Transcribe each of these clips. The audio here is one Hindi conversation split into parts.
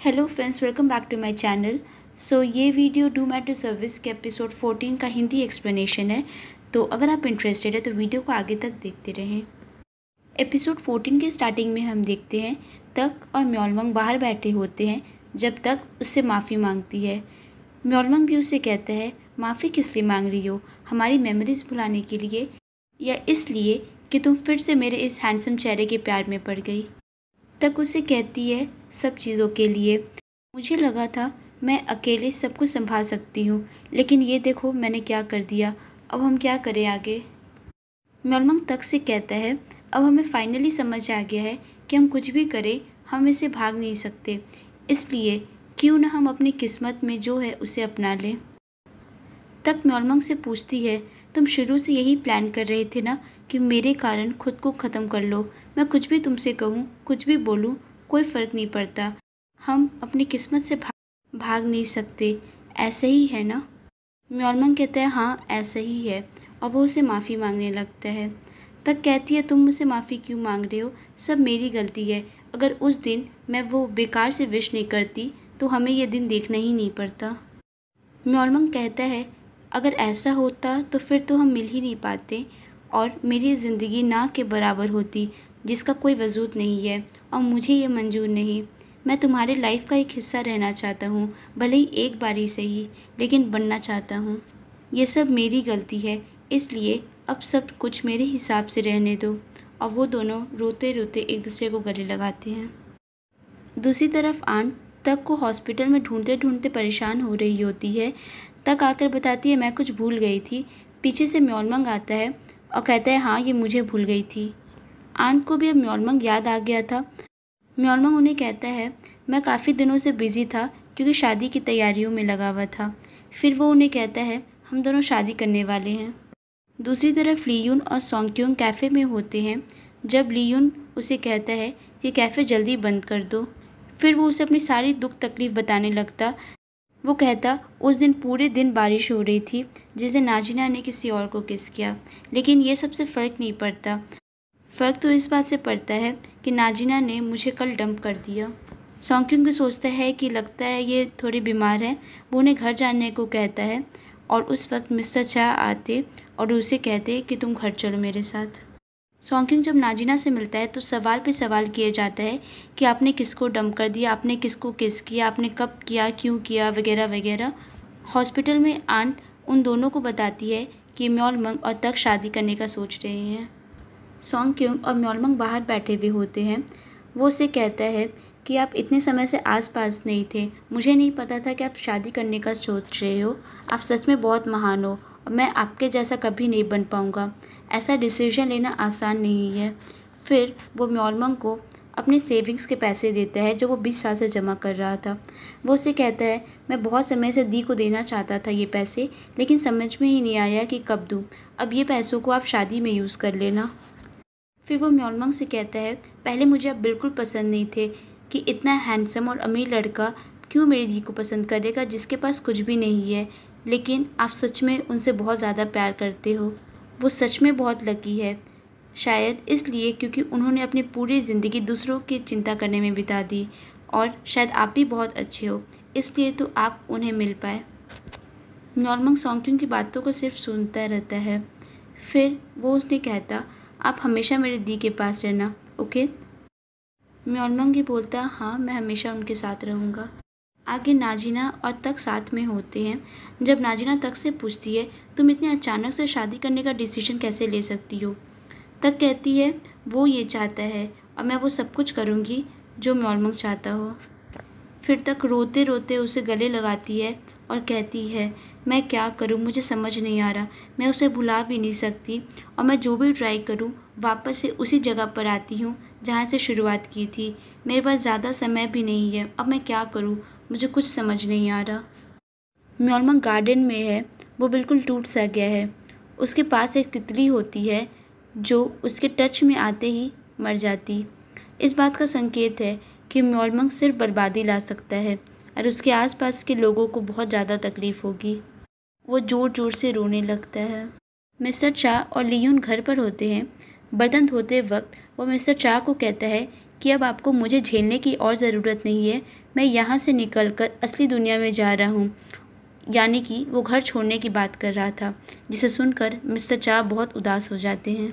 Hello friends, welcome back to my channel. ये वीडियो डू मैटर सर्विस के एपिसोड 14 का हिंदी एक्सप्लेनेशन है। तो अगर आप इंटरेस्टेड है तो वीडियो को आगे तक देखते रहें। एपिसोड 14 के स्टार्टिंग में हम देखते हैं तक और म्योलमंग बाहर बैठे होते हैं जब तक उससे माफ़ी मांगती है। म्योलमंग भी उसे कहता है, माफ़ी किस लिए मांग रही हो? हमारी मेमोरीज भुलाने के लिए या इसलिए कि तुम फिर से मेरे इस हैंडसम चेहरे के प्यार में पड़ गई? तक उसे कहती है, सब चीज़ों के लिए। मुझे लगा था मैं अकेले सब कुछ संभाल सकती हूँ, लेकिन ये देखो मैंने क्या कर दिया। अब हम क्या करें आगे? म्योलमंग तक से कहता है, अब हमें फाइनली समझ आ गया है कि हम कुछ भी करें हम इससे भाग नहीं सकते, इसलिए क्यों ना हम अपनी किस्मत में जो है उसे अपना लें। तक म्योलमंग से पूछती है, तुम शुरू से यही प्लान कर रहे थे ना कि मेरे कारण खुद को ख़त्म कर लो? मैं कुछ भी तुमसे कहूँ, कुछ भी बोलूँ, कोई फ़र्क नहीं पड़ता। हम अपनी किस्मत से भाग नहीं सकते, ऐसे ही है ना? म्योलमंग कहता है, हाँ ऐसा ही है, और वो उसे माफ़ी मांगने लगता है। तक कहती है, तुम मुझसे माफ़ी क्यों मांग रहे हो? सब मेरी गलती है। अगर उस दिन मैं वो बेकार से विश नहीं करती तो हमें ये दिन देखना ही नहीं पड़ता। म्योलमंग कहता है, अगर ऐसा होता तो फिर तो हम मिल ही नहीं पाते और मेरी ज़िंदगी ना के बराबर होती जिसका कोई वजूद नहीं है, और मुझे ये मंजूर नहीं। मैं तुम्हारे लाइफ का एक हिस्सा रहना चाहता हूँ, भले ही एक बार ही सही, लेकिन बनना चाहता हूँ। ये सब मेरी गलती है, इसलिए अब सब कुछ मेरे हिसाब से रहने दो। और वो दोनों रोते रोते एक दूसरे को गले लगाते हैं। दूसरी तरफ आंट तक को हॉस्पिटल में ढूंढते ढूंढते परेशान हो रही होती है। तक आकर बताती है, मैं कुछ भूल गई थी। पीछे से म्योलमंग आता है और कहता है, हाँ ये मुझे भूल गई थी। आंट को भी अब म्योलमंग याद आ गया था। म्योलमंग उन्हें कहता है, मैं काफ़ी दिनों से बिज़ी था क्योंकि शादी की तैयारियों में लगा हुआ था। फिर वो उन्हें कहता है, हम दोनों शादी करने वाले हैं। दूसरी तरफ लीयून और सोंगक्योंग कैफ़े में होते हैं जब लीयून उसे कहता है कि कैफ़े जल्दी बंद कर दो। फिर वो उसे अपनी सारी दुख तकलीफ़ बताने लगता। वो कहता, उस दिन पूरे दिन बारिश हो रही थी जिस दिन नाजिना ने किसी और को किस किया, लेकिन ये सबसे फ़र्क नहीं पड़ता। फ़र्क तो इस बात से पड़ता है कि नाजिना ने मुझे कल डंप कर दिया। सोंगक्योंग भी सोचता है कि लगता है ये थोड़ी बीमार है। वो उन्हें घर जाने को कहता है और उस वक्त मिस्टर चा आते और उसे कहते कि तुम घर चलो मेरे साथ। सोंगक्योंग जब नाजिना से मिलता है तो सवाल पे सवाल किया जाता है कि आपने किसको डंप कर दिया, आपने किसको किस किया, आपने कब किया, क्यों किया, वगैरह वगैरह। हॉस्पिटल में आंट उन दोनों को बताती है कि म्योलमंग और तक शादी करने का सोच रहे हैं। सोंगक्योंग और म्योलमंग बाहर बैठे हुए होते हैं। वो उसे कहता है कि आप इतने समय से आसपास नहीं थे, मुझे नहीं पता था कि आप शादी करने का सोच रहे हो। आप सच में बहुत महान हो और मैं आपके जैसा कभी नहीं बन पाऊँगा। ऐसा डिसीजन लेना आसान नहीं है। फिर वो म्योलमंग को अपने सेविंग्स के पैसे देता है जो वो 20 साल से जमा कर रहा था। वो उसे कहता है, मैं बहुत समय से दी को देना चाहता था ये पैसे, लेकिन समझ में ही नहीं आया कि कब दूँ। अब ये पैसों को आप शादी में यूज़ कर लेना। फिर वो म्योलमंग से कहता है, पहले मुझे आप बिल्कुल पसंद नहीं थे कि इतना हैंडसम और अमीर लड़का क्यों मेरी धी को पसंद करेगा जिसके पास कुछ भी नहीं है, लेकिन आप सच में उनसे बहुत ज़्यादा प्यार करते हो। वो सच में बहुत लकी है, शायद इसलिए क्योंकि उन्होंने अपनी पूरी ज़िंदगी दूसरों की चिंता करने में बिता दी, और शायद आप भी बहुत अच्छे हो इसलिए तो आप उन्हें मिल पाए। म्योलमंग सोंगक्योंग की बातों को सिर्फ सुनता रहता है। फिर वो उसने कहता, आप हमेशा मेरे दी के पास रहना, ओके? म्योलमंग ही बोलता, हाँ मैं हमेशा उनके साथ रहूँगा। आगे नाजिना और तक साथ में होते हैं। जब नाजिना तक से पूछती है, तुम इतने अचानक से शादी करने का डिसीजन कैसे ले सकती हो? तक कहती है, वो ये चाहता है और मैं वो सब कुछ करूँगी जो म्योलमंग चाहता हो। फिर तक रोते रोते उसे गले लगाती है और कहती है, मैं क्या करूं, मुझे समझ नहीं आ रहा। मैं उसे भुला भी नहीं सकती और मैं जो भी ट्राई करूं वापस से उसी जगह पर आती हूं जहां से शुरुआत की थी। मेरे पास ज़्यादा समय भी नहीं है, अब मैं क्या करूं, मुझे कुछ समझ नहीं आ रहा। म्योलमंग गार्डन में है, वो बिल्कुल टूट सा गया है। उसके पास एक तितली होती है जो उसके टच में आते ही मर जाती। इस बात का संकेत है कि म्योलमंग सिर्फ बर्बादी ला सकता है और उसके आसपास के लोगों को बहुत ज़्यादा तकलीफ़ होगी। वो ज़ोर ज़ोर से रोने लगता है। मिस्टर चा और लियून घर पर होते हैं। बर्तन धोते वक्त वो मिस्टर चा को कहता है कि अब आपको मुझे झेलने की और ज़रूरत नहीं है, मैं यहाँ से निकलकर असली दुनिया में जा रहा हूँ। यानी कि वो घर छोड़ने की बात कर रहा था, जिसे सुनकर मिस्टर चा बहुत उदास हो जाते हैं।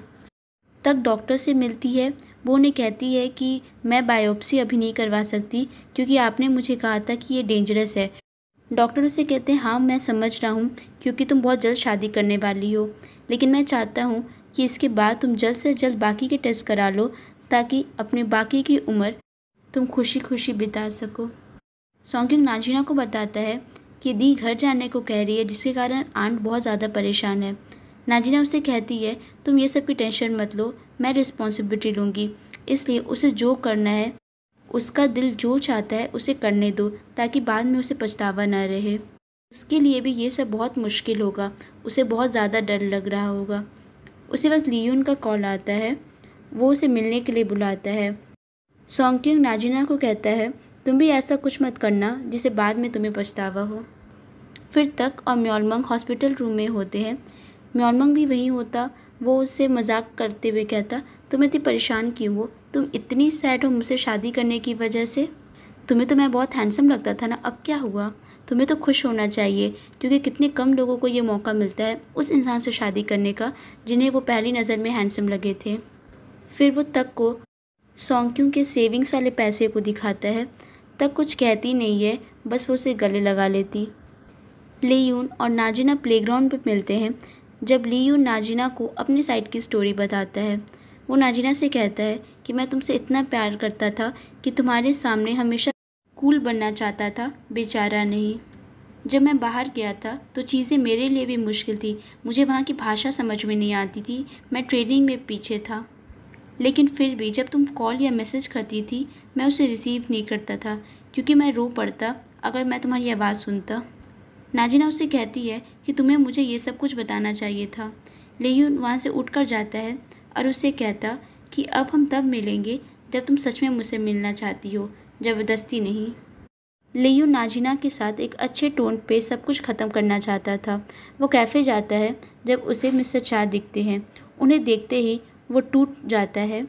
तक डॉक्टर से मिलती है। वो उन्हें कहती है कि मैं बायोप्सी अभी नहीं करवा सकती क्योंकि आपने मुझे कहा था कि ये डेंजरस है। डॉक्टर उसे कहते हैं, हाँ मैं समझ रहा हूँ क्योंकि तुम बहुत जल्द शादी करने वाली हो, लेकिन मैं चाहता हूँ कि इसके बाद तुम जल्द से जल्द बाकी के टेस्ट करा लो ताकि अपनी बाकी की उम्र तुम खुशी खुशी बिता सको। सॉन्ग नाजिना को बताता है कि दी घर जाने को कह रही है, जिसके कारण आंट बहुत ज़्यादा परेशान है। नाजिना उसे कहती है, तुम ये सब की टेंशन मत लो, मैं रिस्पॉन्सिबिलिटी लूँगी, इसलिए उसे जो करना है, उसका दिल जो चाहता है उसे करने दो ताकि बाद में उसे पछतावा ना रहे। उसके लिए भी ये सब बहुत मुश्किल होगा, उसे बहुत ज़्यादा डर लग रहा होगा। उसी वक्त लियून का कॉल आता है, वो उसे मिलने के लिए बुलाता है। सॉन्ग नाजिना को कहता है, तुम भी ऐसा कुछ मत करना जिसे बाद में तुम्हें पछतावा हो। फिर तक और म्योलमंग हॉस्पिटल रूम में होते हैं। म्योलमंग भी वहीं होता। वो उससे मजाक करते हुए कहता, तुम इतनी परेशान क्यों हो? तुम इतनी सैड हो मुझसे शादी करने की वजह से? तुम्हें तो मैं बहुत हैंडसम लगता था ना, अब क्या हुआ? तुम्हें तो खुश होना चाहिए क्योंकि कितने कम लोगों को ये मौका मिलता है उस इंसान से शादी करने का जिन्हें वो पहली नज़र में हैंडसम लगे थे। फिर वो तक को सॉन्ग के सेविंग्स वाले पैसे को दिखाता है। तक कुछ कहती नहीं है, बस वो उसे गले लगा लेती। लियून और नाजिना प्लेग्राउंड पर मिलते हैं। जब लियून नाजिना को अपनी साइड की स्टोरी बताता है, वो नाजिना से कहता है कि मैं तुमसे इतना प्यार करता था कि तुम्हारे सामने हमेशा कूल बनना चाहता था, बेचारा नहीं। जब मैं बाहर गया था तो चीज़ें मेरे लिए भी मुश्किल थी, मुझे वहाँ की भाषा समझ में नहीं आती थी, मैं ट्रेनिंग में पीछे था, लेकिन फिर भी जब तुम कॉल या मैसेज करती थी मैं उसे रिसीव नहीं करता था क्योंकि मैं रो पड़ता अगर मैं तुम्हारी आवाज़ सुनता। नाजिना उसे कहती है कि तुम्हें मुझे ये सब कुछ बताना चाहिए था। लियून वहाँ से उठकर जाता है और उससे कहता कि अब हम तब मिलेंगे जब तुम सच में मुझसे मिलना चाहती हो, ज़बरदस्ती नहीं। लियून नाजिना के साथ एक अच्छे टोन पे सब कुछ ख़त्म करना चाहता था। वो कैफ़े जाता है जब उसे मिस्टर चा दिखते हैं। उन्हें देखते ही वो टूट जाता है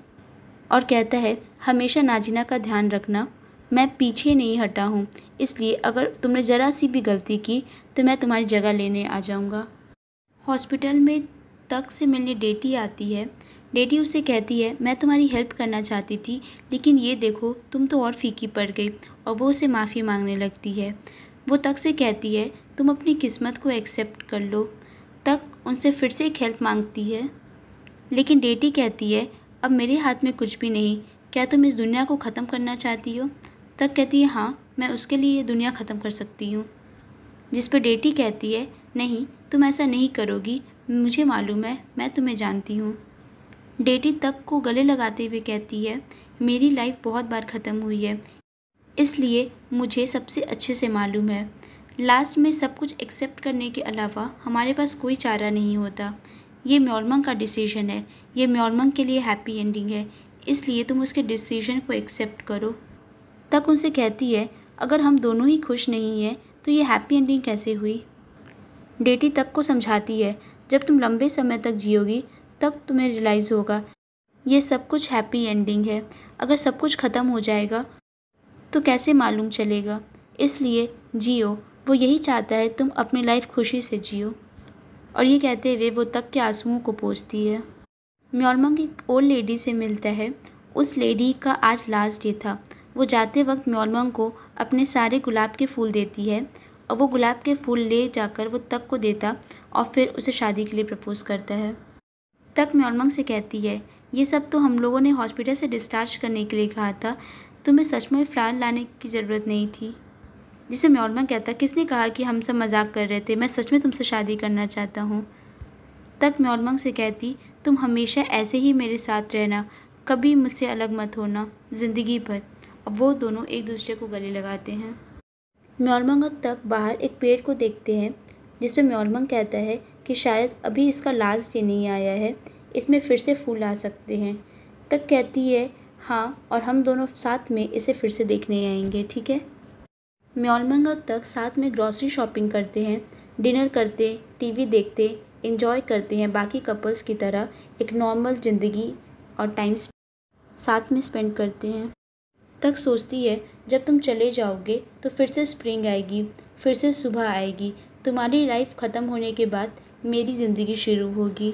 और कहता है, हमेशा नाजिना का ध्यान रखना, मैं पीछे नहीं हटा हूँ, इसलिए अगर तुमने ज़रा सी भी गलती की तो मैं तुम्हारी जगह लेने आ जाऊँगा। हॉस्पिटल में तक से मिलने डेटी आती है। डेटी उसे कहती है, मैं तुम्हारी हेल्प करना चाहती थी लेकिन ये देखो तुम तो और फीकी पड़ गई, और वो उसे माफ़ी मांगने लगती है। वो तक से कहती है, तुम अपनी किस्मत को एक्सेप्ट कर लो। तक उनसे फिर से एक हेल्प मांगती है लेकिन डेटी कहती है, अब मेरे हाथ में कुछ भी नहीं, क्या तुम इस दुनिया को ख़त्म करना चाहती हो? तक कहती है, हाँ मैं उसके लिए ये दुनिया ख़त्म कर सकती हूँ। जिस पर डेटी कहती है, नहीं तुम ऐसा नहीं करोगी, मुझे मालूम है, मैं तुम्हें जानती हूँ। डेटी तक को गले लगाते हुए कहती है, मेरी लाइफ बहुत बार ख़त्म हुई है, इसलिए मुझे सबसे अच्छे से मालूम है। लास्ट में सब कुछ एक्सेप्ट करने के अलावा हमारे पास कोई चारा नहीं होता। ये म्योलमंग का डिसीजन है, ये म्योलमंग के लिए हैप्पी एंडिंग है, इसलिए तुम उसके डिसीजन को एक्सेप्ट करो। तक उनसे कहती है, अगर हम दोनों ही खुश नहीं हैं तो ये हैप्पी एंडिंग कैसे हुई? डेटी तक को समझाती है, जब तुम लंबे समय तक जियोगी तब तुम्हें रियलाइज़ होगा ये सब कुछ हैप्पी एंडिंग है। अगर सब कुछ ख़त्म हो जाएगा तो कैसे मालूम चलेगा, इसलिए जियो। वो यही चाहता है तुम अपनी लाइफ खुशी से जियो। और ये कहते हुए वो तक के आंसुओं को पोंछती है। म्योलमंग एक ओल्ड लेडी से मिलता है। उस लेडी का आज लास्ट डे था। वो जाते वक्त म्योलमंग को अपने सारे गुलाब के फूल देती है और वो गुलाब के फूल ले जाकर वो तक को देता और फिर उसे शादी के लिए प्रपोज़ करता है। तक म्योलमंग से कहती है, ये सब तो हम लोगों ने हॉस्पिटल से डिस्चार्ज करने के लिए कहा था, तुम्हें सच में फ्लावर लाने की ज़रूरत नहीं थी। जिसे म्योलमंग कहता, किसने कहा कि हम सब मजाक कर रहे थे, मैं सच में तुमसे शादी करना चाहता हूँ। तक म्योलमंग से कहती, तुम हमेशा ऐसे ही मेरे साथ रहना, कभी मुझसे अलग मत होना, ज़िंदगी भर। अब वो दोनों एक दूसरे को गले लगाते हैं। म्योलमंग और तक बाहर एक पेड़ को देखते हैं जिस पे म्योलमंग कहता है कि शायद अभी इसका लास्ट डे नहीं आया है, इसमें फिर से फूल आ सकते हैं। तक कहती है, हाँ, और हम दोनों साथ में इसे फिर से देखने आएंगे, ठीक है। म्योलमंग और तक साथ में ग्रॉसरी शॉपिंग करते हैं, डिनर करते, टीवी देखते, एंजॉय करते हैं बाकी कपल्स की तरह एक नॉर्मल ज़िंदगी और टाइम साथ में स्पेंड करते हैं। तक सोचती है जब तुम चले जाओगे तो फिर से स्प्रिंग आएगी, फिर से सुबह आएगी, तुम्हारी लाइफ ख़त्म होने के बाद मेरी ज़िंदगी शुरू होगी।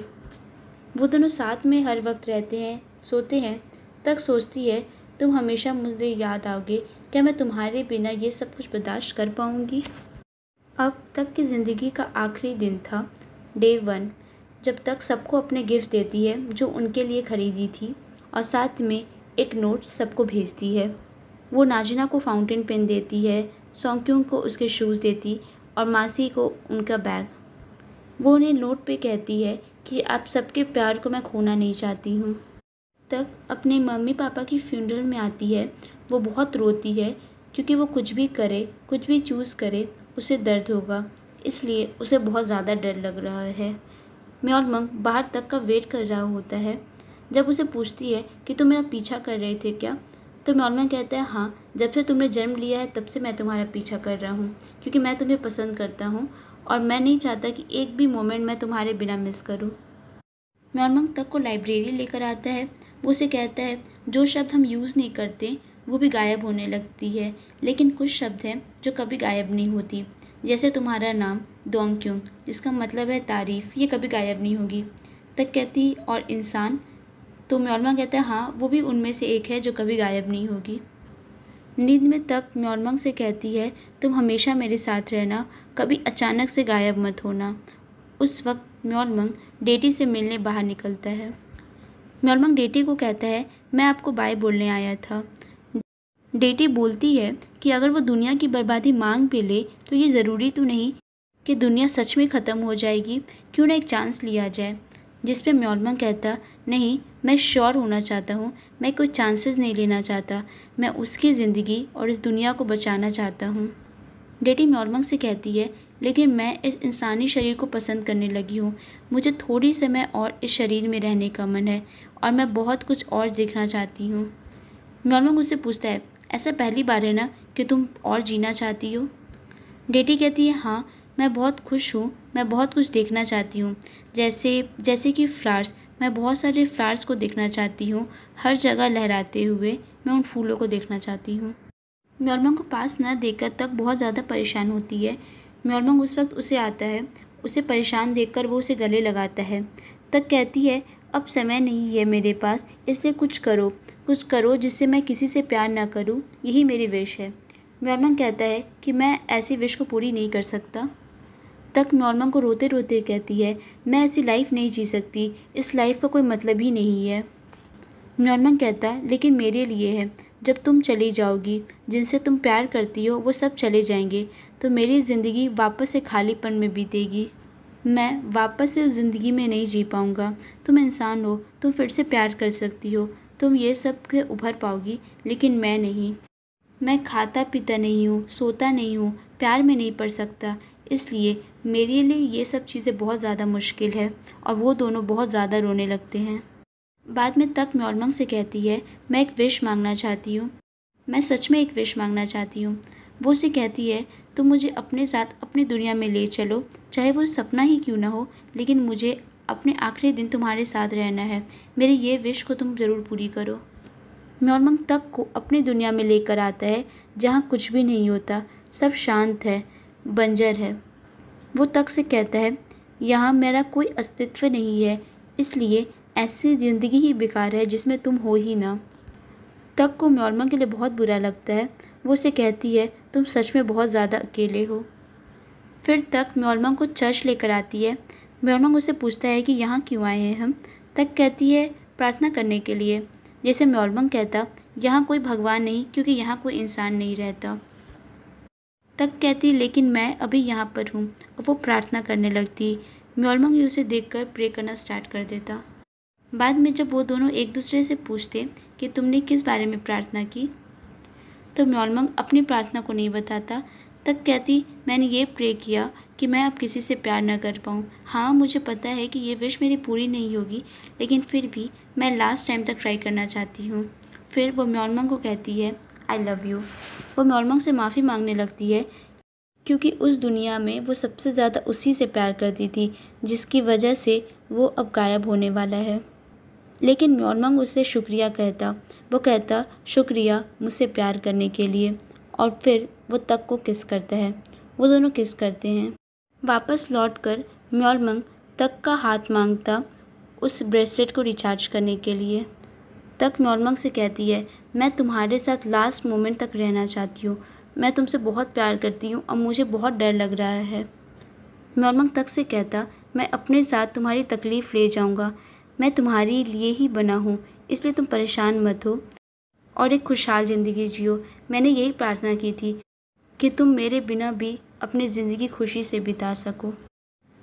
वो दोनों साथ में हर वक्त रहते हैं, सोते हैं। तक सोचती है तुम हमेशा मुझे याद आओगे, क्या मैं तुम्हारे बिना ये सब कुछ बर्दाश्त कर पाऊँगी। अब तक की ज़िंदगी का आखिरी दिन था, डे 1, जब तक सबको अपने गिफ्ट देती है जो उनके लिए ख़रीदी थी और साथ में एक नोट सबको भेजती है। वो नाजिना को फाउंटेन पेन देती है, सौंक्यों को उसके शूज़ देती और मासी को उनका बैग। वो उन्हें नोट पे कहती है कि आप सबके प्यार को मैं खोना नहीं चाहती हूँ। तक अपने मम्मी पापा की फ्यूनरल में आती है। वो बहुत रोती है क्योंकि वो कुछ भी करे, कुछ भी चूज़ करे, उसे दर्द होगा, इसलिए उसे बहुत ज़्यादा डर लग रहा है। म्योलमंग बाहर तक का वेट कर रहा होता है। जब उसे पूछती है कि तुम मेरा पीछा कर रहे थे क्या, तो म्योलमंग कहता है हाँ, जब से तुमने जन्म लिया है तब से मैं तुम्हारा पीछा कर रहा हूँ, क्योंकि मैं तुम्हें पसंद करता हूँ और मैं नहीं चाहता कि एक भी मोमेंट मैं तुम्हारे बिना मिस करूँ। म्योलमंग तक को लाइब्रेरी लेकर आता है। वो उसे कहता है जो शब्द हम यूज़ नहीं करते वो भी गायब होने लगती है, लेकिन कुछ शब्द हैं जो कभी गायब नहीं होती, जैसे तुम्हारा नाम दोंगक्योंग, जिसका मतलब है तारीफ़, ये कभी गायब नहीं होगी। तक कहती और इंसान, तो म्योलमंग कहता है हाँ, वो भी उनमें से एक है जो कभी गायब नहीं होगी। नींद में तक म्योलमंग से कहती है तुम हमेशा मेरे साथ रहना, कभी अचानक से गायब मत होना। उस वक्त म्योलमंग डेटी से मिलने बाहर निकलता है। म्योलमंग डेटी को कहता है मैं आपको बाय बोलने आया था। डेटी बोलती है कि अगर वो दुनिया की बर्बादी मांग भी ले तो ये ज़रूरी तो नहीं कि दुनिया सच में ख़त्म हो जाएगी, क्यों ना एक चांस लिया जाए। जिस पे म्योलमंग कहता नहीं, मैं श्योर होना चाहता हूँ, मैं कोई चांसेस नहीं लेना चाहता, मैं उसकी ज़िंदगी और इस दुनिया को बचाना चाहता हूँ। डेटी म्योलमंग से कहती है लेकिन मैं इस इंसानी शरीर को पसंद करने लगी हूँ, मुझे थोड़ी समय और इस शरीर में रहने का मन है और मैं बहुत कुछ और देखना चाहती हूँ। म्योलमंग उससे पूछता है ऐसा पहली बार है ना कि तुम और जीना चाहती हो। डेटी कहती है हाँ, मैं बहुत खुश हूँ, मैं बहुत कुछ देखना चाहती हूँ, जैसे कि फ्लावर्स, मैं बहुत सारे फ्लावर्स को देखना चाहती हूँ, हर जगह लहराते हुए मैं उन फूलों को देखना चाहती हूँ। म्योलमंग को पास न देखकर तक बहुत ज़्यादा परेशान होती है। म्योलमंग उस वक्त उसे आता है, उसे परेशान देखकर वो उसे गले लगाता है। तक कहती है अब समय नहीं है मेरे पास, इसलिए कुछ करो जिससे मैं किसी से प्यार ना करूँ, यही मेरी विश है। म्योलमंग कहता है कि मैं ऐसी विश को पूरी नहीं कर सकता। तक म्योलमंग को रोते रोते कहती है मैं ऐसी लाइफ नहीं जी सकती, इस लाइफ का कोई मतलब ही नहीं है। म्योलमंग कहता है लेकिन मेरे लिए है, जब तुम चली जाओगी, जिनसे तुम प्यार करती हो वो सब चले जाएंगे, तो मेरी ज़िंदगी वापस से खालीपन में बीतेगी, मैं वापस से उस ज़िंदगी में नहीं जी पाऊँगा। तुम इंसान हो, तुम फिर से प्यार कर सकती हो, तुम ये सब से उभर पाओगी, लेकिन मैं नहीं। मैं खाता पीता नहीं हूँ, सोता नहीं हूँ, प्यार में नहीं पड़ सकता, इसलिए मेरे लिए ये सब चीज़ें बहुत ज़्यादा मुश्किल है। और वो दोनों बहुत ज़्यादा रोने लगते हैं। बाद में तक म्योलमंग से कहती है मैं एक विश मांगना चाहती हूँ, मैं सच में एक विश मांगना चाहती हूँ। वो उसे कहती है तुम मुझे अपने साथ अपनी दुनिया में ले चलो, चाहे वो सपना ही क्यों ना हो, लेकिन मुझे अपने आखिरी दिन तुम्हारे साथ रहना है, मेरी ये विश को तुम ज़रूर पूरी करो। म्योलमंग तक को अपनी दुनिया में लेकर आता है जहाँ कुछ भी नहीं होता, सब शांत है, बंजर है। वो तक से कहता है यहाँ मेरा कोई अस्तित्व नहीं है, इसलिए ऐसी ज़िंदगी ही बेकार है जिसमें तुम हो ही ना। तक को म्योलमंग के लिए बहुत बुरा लगता है। वो उसे कहती है तुम सच में बहुत ज़्यादा अकेले हो। फिर तक म्योलमंग को चर्च लेकर आती है। म्योलमंग उससे पूछता है कि यहाँ क्यों आए हैं हम। तक कहती है प्रार्थना करने के लिए। जैसे म्योलमंग कहता यहाँ कोई भगवान नहीं, क्योंकि यहाँ कोई इंसान नहीं रहता। तक कहती लेकिन मैं अभी यहाँ पर हूँ, और वो प्रार्थना करने लगती। म्योलमंग भी उसे देखकर प्रे करना स्टार्ट कर देता। बाद में जब वो दोनों एक दूसरे से पूछते कि तुमने किस बारे में प्रार्थना की, तो म्योलमंग अपनी प्रार्थना को नहीं बताता। तक कहती मैंने ये प्रे किया कि मैं अब किसी से प्यार न कर पाऊँ। हाँ, मुझे पता है कि ये विश मेरी पूरी नहीं होगी, लेकिन फिर भी मैं लास्ट टाइम तक ट्राई करना चाहती हूँ। फिर वो म्योलमंग को कहती है आई लव यू। वो म्योलमंग से माफ़ी मांगने लगती है, क्योंकि उस दुनिया में वो सबसे ज़्यादा उसी से प्यार करती थी, जिसकी वजह से वो अब गायब होने वाला है। लेकिन म्योलमंग उससे शुक्रिया कहता। वो कहता शुक्रिया मुझसे प्यार करने के लिए, और फिर वो तक को किस करता है। वो दोनों किस करते हैं। वापस लौटकर म्योलमंग तक का हाथ मांगता उस ब्रेसलेट को रिचार्ज करने के लिए। तक म्योलमंग से कहती है, मैं तुम्हारे साथ लास्ट मोमेंट तक रहना चाहती हूँ। मैं तुमसे बहुत प्यार करती हूँ और मुझे बहुत डर लग रहा है। म्योलमंग तक से कहता, मैं अपने साथ तुम्हारी तकलीफ़ ले जाऊँगा। मैं तुम्हारे लिए ही बना हूँ, इसलिए तुम परेशान मत हो और एक खुशहाल ज़िंदगी जियो। मैंने यही प्रार्थना की थी कि तुम मेरे बिना भी अपनी ज़िंदगी खुशी से बिता सको।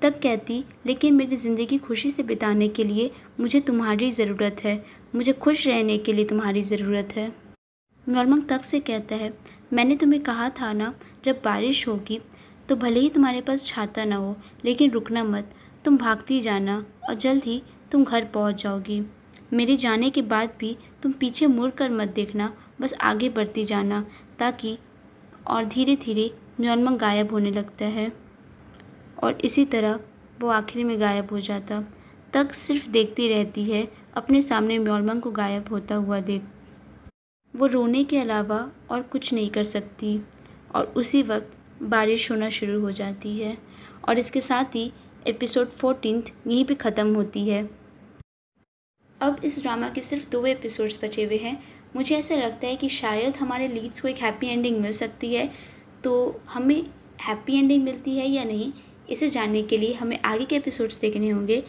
तक कहती, लेकिन मेरी ज़िंदगी खुशी से बिताने के लिए मुझे तुम्हारी ज़रूरत है। मुझे खुश रहने के लिए तुम्हारी ज़रूरत है। म्योलमंग तक से कहता है, मैंने तुम्हें कहा था ना, जब बारिश होगी तो भले ही तुम्हारे पास छाता ना हो, लेकिन रुकना मत। तुम भागती जाना और जल्द ही तुम घर पहुंच जाओगी। मेरे जाने के बाद भी तुम पीछे मुड़ कर मत देखना, बस आगे बढ़ती जाना ताकि। और धीरे धीरे म्योलमंग गायब होने लगता है और इसी तरह वो आखिर में गायब हो जाता। तक सिर्फ देखती रहती है अपने सामने म्योलमंग को गायब होता हुआ देख। वो रोने के अलावा और कुछ नहीं कर सकती और उसी वक्त बारिश होना शुरू हो जाती है। और इसके साथ ही एपिसोड 14 यहीं पे ख़त्म होती है। अब इस ड्रामा के सिर्फ 2 एपिसोड्स बचे हुए हैं। मुझे ऐसा लगता है कि शायद हमारे लीड्स को एक हैप्पी एंडिंग मिल सकती है। तो हमें हैप्पी एंडिंग मिलती है या नहीं, इसे जानने के लिए हमें आगे के एपिसोड्स देखने होंगे।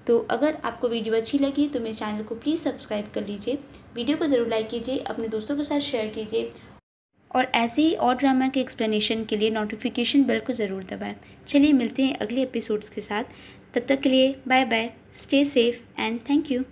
तो अगर आपको वीडियो अच्छी लगी तो मेरे चैनल को प्लीज़ सब्सक्राइब कर लीजिए। वीडियो को ज़रूर लाइक कीजिए, अपने दोस्तों के साथ शेयर कीजिए और ऐसे ही और ड्रामा के एक्सप्लेनेशन के लिए नोटिफिकेशन बेल को ज़रूर दबाएं। चलिए मिलते हैं अगले एपिसोड्स के साथ। तब तक के लिए bye bye, stay safe and thank you.